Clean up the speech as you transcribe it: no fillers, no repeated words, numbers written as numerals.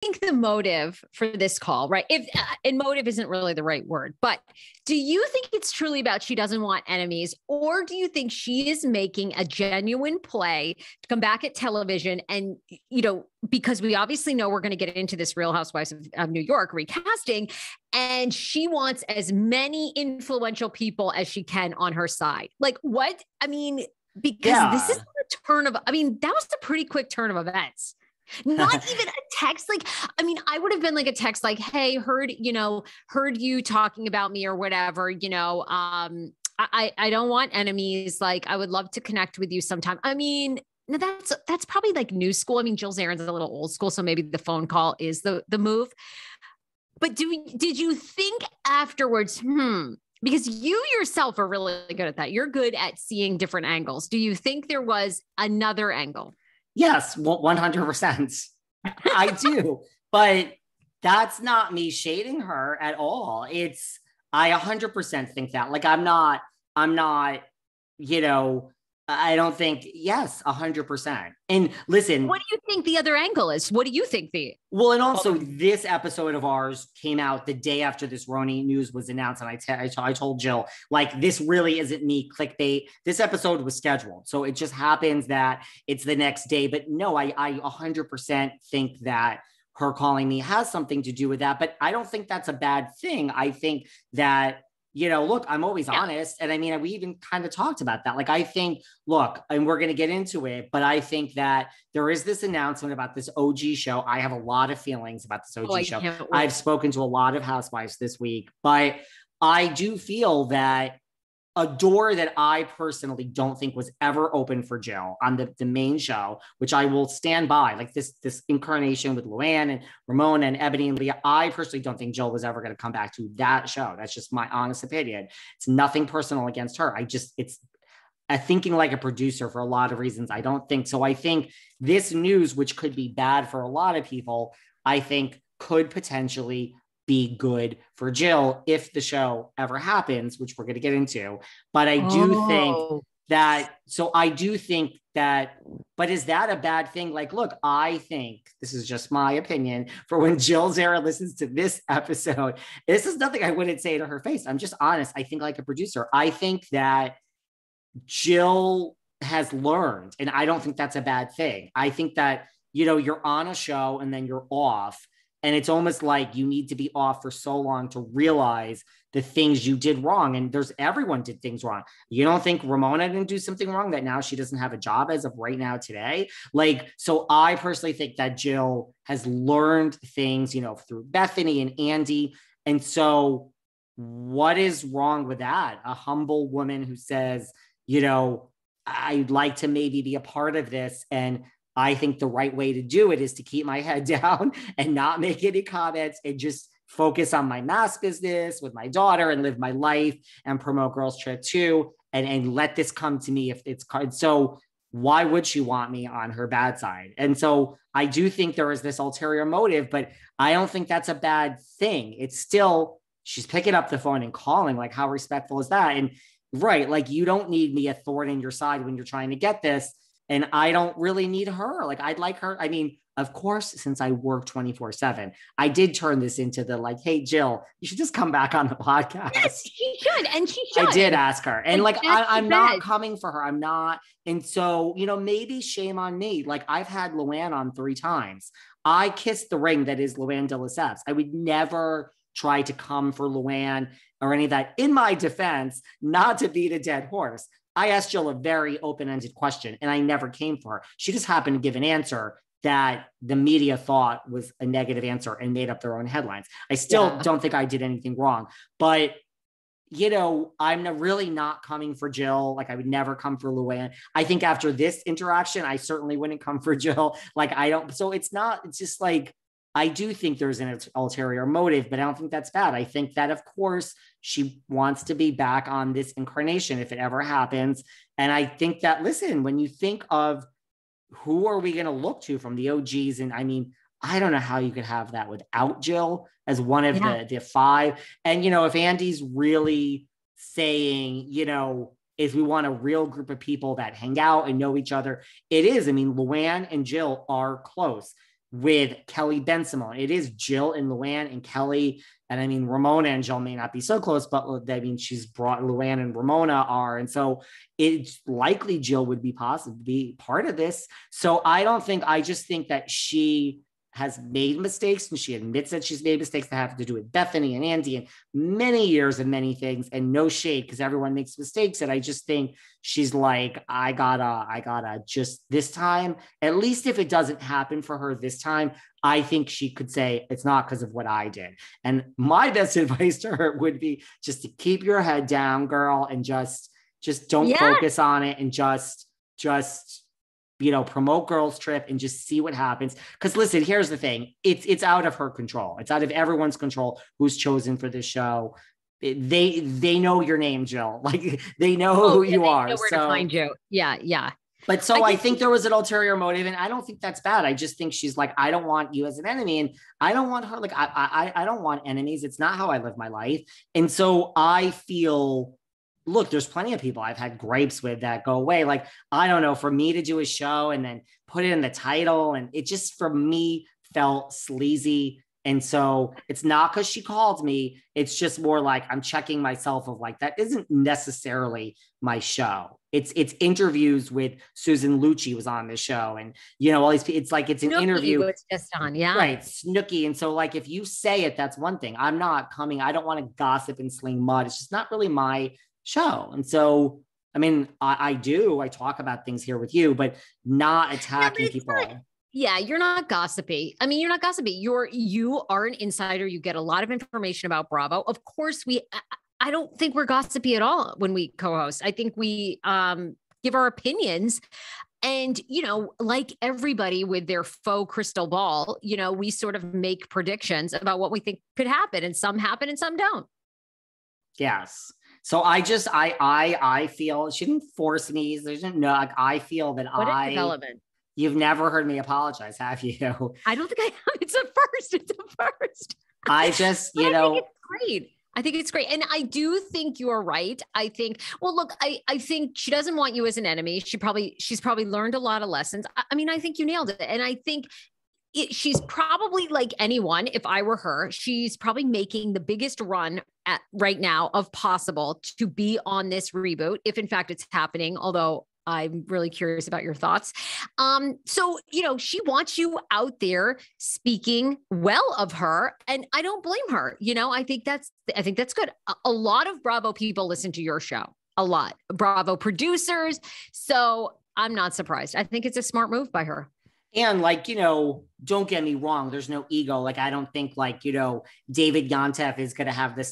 think the motive for this call, right? And motive isn't really the right word, but do you think it's truly about she doesn't want enemies, or do you think she is making a genuine play to come back at television? And, because we obviously know we're going to get into this Real Housewives of New York recasting, and she wants as many influential people as she can on her side. Like what? I mean, because this is the turn of, that was a pretty quick turn of events. Not even a text. I would have been like a text, like, hey, heard you talking about me or whatever, I don't want enemies. Like, I would love to connect with you sometime. No, that's probably like new school. Jill Zarin's a little old school, so maybe the phone call is the move. But did you think afterwards, because you yourself are really good at that. You're good at seeing different angles. Do you think there was another angle? Yes, 100%. I do, but that's not me shading her at all. I 100% think that. Like, I'm not, I don't think, yes, 100%. And listen. What do you think the other angle is? What do you think Well, and also this episode of ours came out the day after this RHONY news was announced. And I told Jill, like, this really isn't me clickbait. This episode was scheduled. So it just happens that it's the next day. But no, I 100% think that her calling me has something to do with that. But I don't think that's a bad thing. I think that, look, I'm always honest. And we even kind of talked about that. Like, I think, look, and we're going to get into it, but I think that there is this announcement about this OG show. I have a lot of feelings about this OG show. I've spoken to a lot of housewives this week, but I do feel that a door that I personally don't think was ever open for Jill on the main show, which I will stand by, like this incarnation with Luann and Ramona and Ebony and Leah. I personally don't think Jill was ever going to come back to that show. That's just my honest opinion. It's nothing personal against her. It's thinking like a producer for a lot of reasons. I don't think so. I think this news, which could be bad for a lot of people, I think could potentially be good for Jill if the show ever happens, which we're going to get into. But I do think that, but is that a bad thing? Like, look, I think this is just my opinion for when Jill Zarin listens to this episode. This is nothing I wouldn't say to her face. I'm just honest. I think like a producer, I think that Jill has learned, and I don't think that's a bad thing. I think that, you're on a show and then you're off. And it's almost like you need to be off for so long to realize the things you did wrong. And everyone did things wrong. You don't think Ramona didn't do something wrong that now she doesn't have a job as of right now today? Like, so I personally think that Jill has learned things, through Bethany and Andy. And so what is wrong with that? A humble woman who says, I'd like to maybe be a part of this. And I think the right way to do it is to keep my head down and not make any comments and just focus on my mask business with my daughter and live my life and promote Girls Trip 2 and let this come to me if it's card. So why would she want me on her bad side? And so I do think there is this ulterior motive, but I don't think that's a bad thing. It's still, she's picking up the phone and calling. Like, how respectful is that? And right, like, you don't need me a thorn in your side when you're trying to get this. And I don't really need her. Like, I'd like her. Of course, since I work 24/7, I did turn this into the like, hey, Jill, you should just come back on the podcast. Yes, she should. And she should. I did ask her. And like, I'm not coming for her. I'm not. And so, maybe shame on me. Like, I've had Luann on 3 times. I kissed the ring that is Luann de Lesseps. I would never try to come for Luann or any of that. In my defense, not to beat a dead horse, I asked Jill a very open-ended question and I never came for her. She just happened to give an answer that the media thought was a negative answer and made up their own headlines. I still don't think I did anything wrong, but I'm really not coming for Jill. Like, I would never come for Luann. I think after this interaction, I certainly wouldn't come for Jill. Like, so it's just like, I do think there's an ulterior motive, but I don't think that's bad. I think that, of course, she wants to be back on this incarnation if it ever happens. And I think that, listen, when you think of who are we going to look to from the OGs, and I don't know how you could have that without Jill as one of the 5. And, if Andy's really saying, if we want a real group of people that hang out and know each other, it is. Luann and Jill are close. with Kelly Bensimon. It is Jill and Luann and Kelly. And I mean, Ramona and Jill may not be so close, but I mean, she's brought Luann and Ramona are. And so it's likely Jill would be part of this. So I just think that she has made mistakes, and she admits that she's made mistakes that have to do with Bethany and Andy and many years and many things, and no shade because everyone makes mistakes. And I just think she's like, I gotta just this time, at least if it doesn't happen for her this time, I think she could say it's not because of what I did. And my best advice to her would be just to keep your head down, girl, and just don't focus on it, and just promote Girls Trip and just see what happens. Because listen, here's the thing. It's out of her control. It's out of everyone's control who's chosen for this show. They know your name, Jill. Like they know who you are. Know where to find you. Yeah. But so I think there was an ulterior motive, and I don't think that's bad. I just think she's like, I don't want you as an enemy, and I don't want her. Like I don't want enemies. It's not how I live my life. And so I feel, look, there's plenty of people I've had gripes with that go away. Like, I don't know, for me to do a show and then put it in the title, and it just, for me, felt sleazy. And so it's not because she called me. It's just more like I'm checking myself of like, that isn't necessarily my show. It's interviews with Susan Lucci was on the show. And, all these, it's like, it's an Snooki, interview. It's just on. Yeah. Right. Snooki. And so like, if you say it, that's one thing. I'm not coming. I don't want to gossip and sling mud. It's just not really my show. And so, I mean, I talk about things here with you, but not attacking people. Yeah, you're not gossipy. I mean, you're not gossipy. You are an insider. You get a lot of information about Bravo. Of course, I don't think we're gossipy at all when we co-host. I think we give our opinions. And, like everybody with their faux crystal ball, we sort of make predictions about what we think could happen, and some happen and some don't. Yes. So I feel she didn't force me. I feel that what a development. You've never heard me apologize, have you? I don't think I have. It's a first. I just, I think it's great. I think it's great. And I do think you're right. I think, well, look, I think she doesn't want you as an enemy. She's probably learned a lot of lessons. I mean, I think you nailed it. And I think she's probably, like anyone, if I were her, she's probably making the biggest run right now of possible to be on this reboot, if in fact it's happening, although I'm really curious about your thoughts. So, she wants you out there speaking well of her, and I don't blame her. I think that's good. A lot of Bravo people listen to your show, a lot. Bravo producers. So I'm not surprised. I think it's a smart move by her. And like, don't get me wrong. There's no ego. Like, I don't think like, David Yontef is going to have the